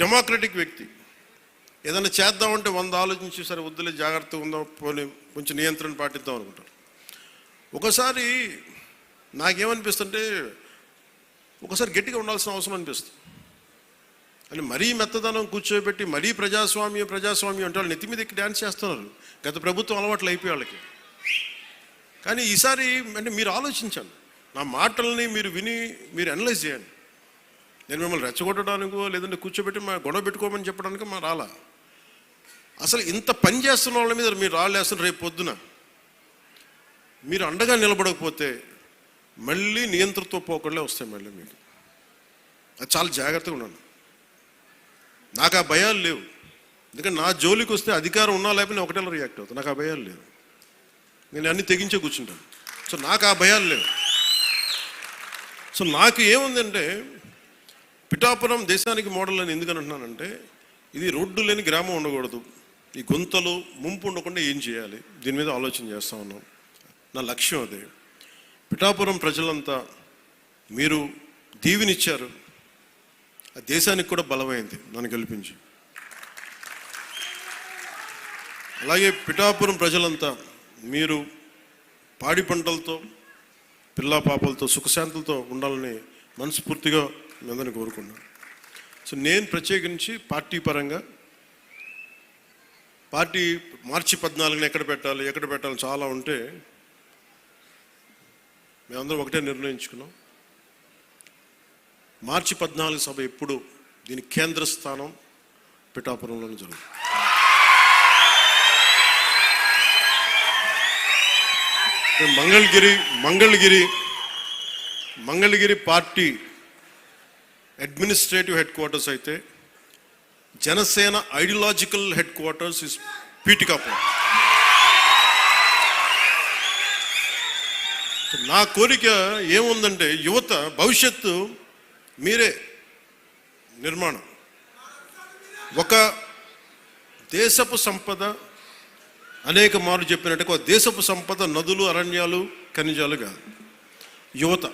Democratic వ్యక్తి. ఏదైనా చేద్దామంటే 100 ఆలోచించి సరే వద్దులే జాగ్రత్తగా ఉందాం, పోనీ కొంచెం నియంత్రణ పాటిద్దాం అనుకుంటారు. ఒకసారి నాకేమనిపిస్తుంటే ఒకసారి గట్టిగా ఉండాల్సిన అవసరం అనిపిస్తుంది. అని మరీ మెత్తదనం కూర్చోబెట్టి మరీ ప్రజాస్వామ్యం అంటే వాళ్ళు నెత్తి మీద ఎక్కి డ్యాన్స్ చేస్తున్నారు. గత ప్రభుత్వం అలవాట్లు అయిపోయి వాళ్ళకి. కానీ ఈసారి అంటే మీరు ఆలోచించండి, నా మాటల్ని మీరు విని మీరు అనలైజ్ చేయండి. నేను మిమ్మల్ని రెచ్చగొట్టడానికో లేదంటే కూర్చోబెట్టి మా గొడవ పెట్టుకోమని చెప్పడానికి మా రాలా. అసలు ఇంత పని చేస్తున్న వాళ్ళ మీద మీరు రాళ్ళేస్తున్నారు. రేపు పొద్దున మీరు అండగా నిలబడకపోతే మళ్ళీ నియంత్రణతో పోకళ్ళే వస్తాయి మళ్ళీ మీకు. అది చాలా జాగ్రత్తగా ఉన్నాను. నాకు ఆ భయాలు లేవు. ఎందుకంటే నా జోలికి వస్తే అధికారం ఉన్నా లేకపోతే ఒకటే రియాక్ట్ అవుతాను. నాకు ఆ భయాలు లేవు. నేను అన్ని తెగించే కూర్చుంటాను. సో నాకు ఆ భయాలు లేవు. సో నాకు ఏముందంటే పిఠాపురం దేశానికి మోడల్ అని ఎందుకని అంటున్నానంటే, ఇది రోడ్డు లేని గ్రామం ఉండకూడదు, ఈ గుంతలు ముంపు ఉండకుండా ఏం చేయాలి, దీని మీద ఆలోచన చేస్తూ ఉన్నాం. నా లక్ష్యం అదే. పిఠాపురం ప్రజలంతా మీరు దీవెనిచ్చారు, ఆ దేశానికి కూడా బలమైంది నన్ను గెలిపించి. అలాగే పిఠాపురం ప్రజలంతా మీరు పాడి పంటలతో పిల్లా పాపలతో సుఖశాంతులతో ఉండాలని మనస్ఫూర్తిగా మీ అందరిని కోరుకున్నాను. సో నేను ప్రత్యేకించి పార్టీ పరంగా పార్టీ మార్చి 14న ఎక్కడ పెట్టాలి చాలా ఉంటే మేమందరం ఒకటే నిర్ణయించుకున్నాం. మార్చి 14 సభ ఎప్పుడు దీని కేంద్ర స్థానం పిఠాపురంలోనే జరుగుతుంది. Mangalagiri party administrative headquarters అయితే Janasena ideological headquarters is Pithikapuram. నా కోరిక ఏముందంటే యువత భవిష్యత్తు మీరే నిర్మాణం. ఒక దేశపు సంపద అనేక మార్లు చెప్పినట్టుగా ఒక దేశపు సంపద నదులు అరణ్యాలు ఖనిజాలు కాదు, యువత.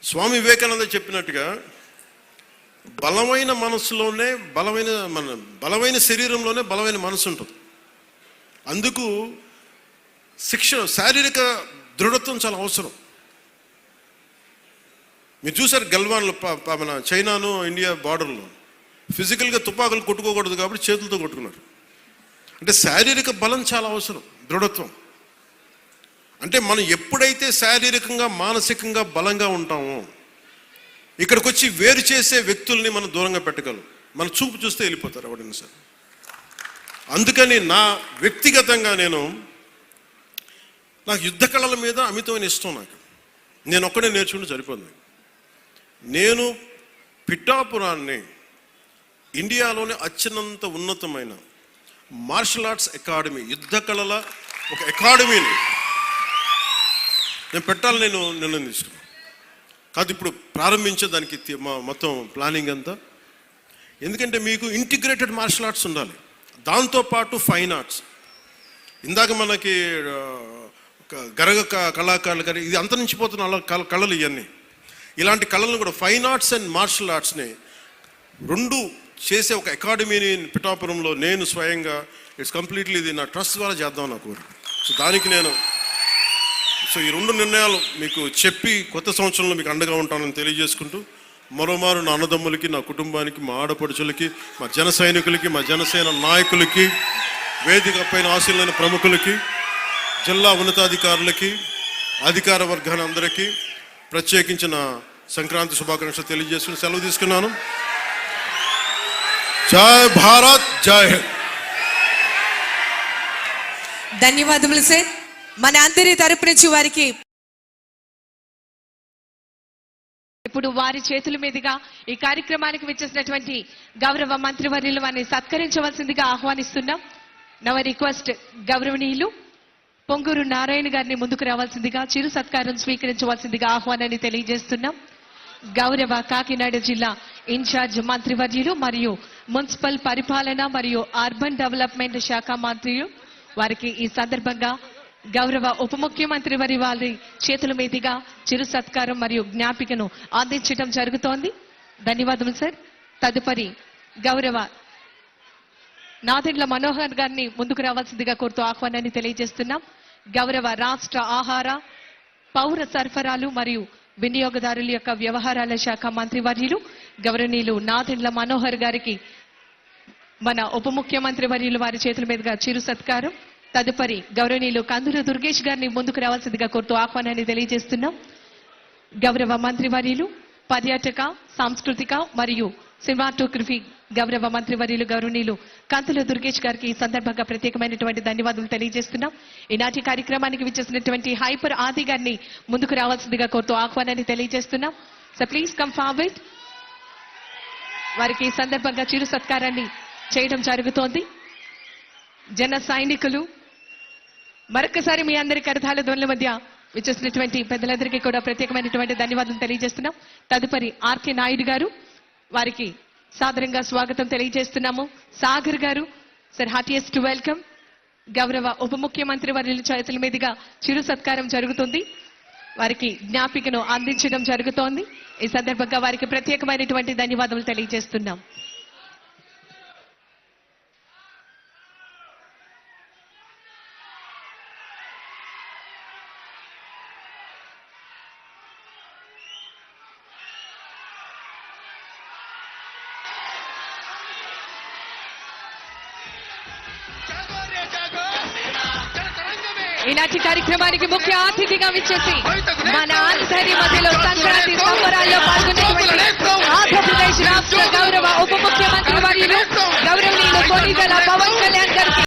స్వామి వివేకానంద చెప్పినట్టుగా బలమైన మనసులోనే బలమైన శరీరంలోనే బలమైన మనసు ఉంటుంది. అందుకు శిక్షణ, శారీరక దృఢత్వం చాలా అవసరం. మీరు చూసారు గల్వాన్లో మన చైనాను ఇండియా బార్డర్లో ఫిజికల్గా తుపాకులు కొట్టుకోకూడదు కాబట్టి చేతులతో కొట్టుకున్నారు. అంటే శారీరక బలం చాలా అవసరం, దృఢత్వం. అంటే మనం ఎప్పుడైతే శారీరకంగా మానసికంగా బలంగా ఉంటామో ఇక్కడికి వచ్చి వేరు చేసే వ్యక్తుల్ని మనం దూరంగా పెట్టగలం. మన చూపు చూస్తే వెళ్ళిపోతారు ఎవరైనా సరే. అందుకని నా వ్యక్తిగతంగా నాకు యుద్ధ కళల మీద అమితమైన ఇష్టం. నేను ఒక్కడే నేర్చుకుంటే సరిపోతుంది. నేను పిఠాపురాన్ని ఇండియాలోనే అత్యున్నత ఉన్నతమైన మార్షల్ ఆర్ట్స్ అకాడమీ, యుద్ధ కళల ఒక అకాడమీని నేను పెట్టాలని నేను నిర్ణయం తీసుకున్నాను. కాదు ఇప్పుడు ప్రారంభించే దానికి మొత్తం ప్లానింగ్ అంతా. ఎందుకంటే మీకు ఇంటిగ్రేటెడ్ మార్షల్ ఆర్ట్స్ ఉండాలి, దాంతోపాటు ఫైన్ ఆర్ట్స్. ఇందాక మనకి గరగ కళాకారులు కానీ ఇది అంతరించిపోతున్న కళలు ఇవన్నీ. ఇలాంటి కళలను కూడా ఫైన్ ఆర్ట్స్ అండ్ మార్షల్ ఆర్ట్స్ని రెండు చేసే ఒక అకాడమీని పిఠాపురంలో నేను స్వయంగా ఇట్స్ కంప్లీట్లీ ఇది నా ట్రస్ట్ ద్వారా చేద్దాం నా కోరిక. సో దానికి ఈ రెండు నిర్ణయాలు మీకు చెప్పి కొత్త సంవత్సరంలో మీకు అండగా ఉంటానని తెలియజేసుకుంటూ మరోమారు నా అన్నదమ్ములకి, నా కుటుంబానికి, మా ఆడపడుచులకి, మా జన సైనికులకి, మా జనసేన నాయకులకి, వేదిక పైన ఆశీలైన ప్రముఖులకి, జిల్లా ఉన్నతాధికారులకి, అధికార వర్గాన్ని అందరికీ ప్రత్యేకించిన సంక్రాంతి శుభాకాంక్షలు తెలియజేసుకుని సెలవు తీసుకున్నాను. జై భారత్, జై హింద్. ధన్యవాదములు సార్. మన అందరి తరపు నుంచి వారికి ఇప్పుడు వారి చేతుల మీదుగా ఈ కార్యక్రమానికి విచ్చేసినటువంటి గౌరవ మంత్రివర్యులు వారిని సత్కరించవలసిందిగా ఆహ్వానిస్తున్నాం. నవ రిక్వెస్ట్ గౌరవనీయులు పొంగూరు నారాయణ గారిని ముందుకు రావాల్సిందిగా చిరు సత్కారం స్వీకరించవలసిందిగా ఆహ్వానాన్ని తెలియజేస్తున్నాం. గౌరవ కాకినాడ జిల్లా ఇన్ఛార్జ్ మంత్రివర్యులు మరియు మున్సిపల్ పరిపాలన మరియు అర్బన్ డెవలప్మెంట్ శాఖ మంత్రులు వారికి ఈ సందర్భంగా గౌరవ ఉప ముఖ్యమంత్రి వారి చేతుల మీదుగా చిరు సత్కారం మరియు జ్ఞాపికను అందించడం జరుగుతోంది. ధన్యవాదములు సార్. తదుపరి గౌరవ నాదెండ్ల మనోహర్ గారిని ముందుకు రావాల్సిందిగా కోరుతూ ఆహ్వానాన్ని తెలియజేస్తున్నాం. గౌరవ రాష్ట్ర ఆహార, పౌర సరఫరాలు మరియు వినియోగదారుల యొక్క వ్యవహారాల శాఖ మంత్రివర్యులు గౌరవనీయులు నాదెండ్ల మనోహర్ గారికి మన ఉప ముఖ్యమంత్రి వర్యులు వారి చేతుల మీదుగా చిరు సత్కారం. తదుపరి గౌరవనీయులు కందుల దుర్గేష్ గారిని ముందుకు రావాల్సిందిగా కోరుతూ ఆహ్వానాన్ని తెలియజేస్తున్నాం. గౌరవ మంత్రివర్యులు పర్యాటక, సాంస్కృతిక మరియు సినిమాటోగ్రఫీ గౌరవ మంత్రివర్యులు గౌరవనీయులు కందుల దుర్గేష్ గారికి ఈ సందర్భంగా ప్రత్యేకమైనటువంటి ధన్యవాదాలు తెలియజేస్తున్నాం. ఈనాటి కార్యక్రమానికి విచ్చేసినటువంటి హైపర్ ఆది గారిని ముందుకు రావాల్సిందిగా కోరుతూ ఆహ్వానాన్ని తెలియజేస్తున్నాం. So please come forward. వారికి ఈ సందర్భంగా చిరు సత్కారాన్ని చేయడం జరుగుతోంది. జన సైనికులు మరొకసారి మీ అందరి కరతాళ ధ్వనుల మధ్య విచ్చేసినటువంటి పెద్దలందరికీ కూడా ప్రత్యేకమైనటువంటి ధన్యవాదాలు తెలియజేస్తున్నాం. తదుపరి ఆర్కే నాయుడు గారు, వారికి సాదరంగా స్వాగతం తెలియజేస్తున్నాము. సాగర్ గారు, సార్ హార్టియెస్ట్ వెల్కమ్. గౌరవ ఉప ముఖ్యమంత్రి వర్యుల చేతుల మీదుగా చిరు సత్కారం జరుగుతుంది. వారికి జ్ఞాపికను అందించడం జరుగుతోంది. ఈ సందర్భంగా వారికి ప్రత్యేకమైనటువంటి ధన్యవాదాలు తెలియజేస్తున్నాం. ఈనాటి కార్యక్రమానికి ముఖ్య అతిథిగా విచ్చేసి మన అందరి మధ్యలో సంక్రాంతి సంబరాల్లో పాల్గొనేటువంటి ఆంధ్రప్రదేశ్ రాష్ట్ర గౌరవ ఉప ముఖ్యమంత్రి వర్యులు గౌరవనీయులు కొణిదెల పవన్ కళ్యాణ్ గారికి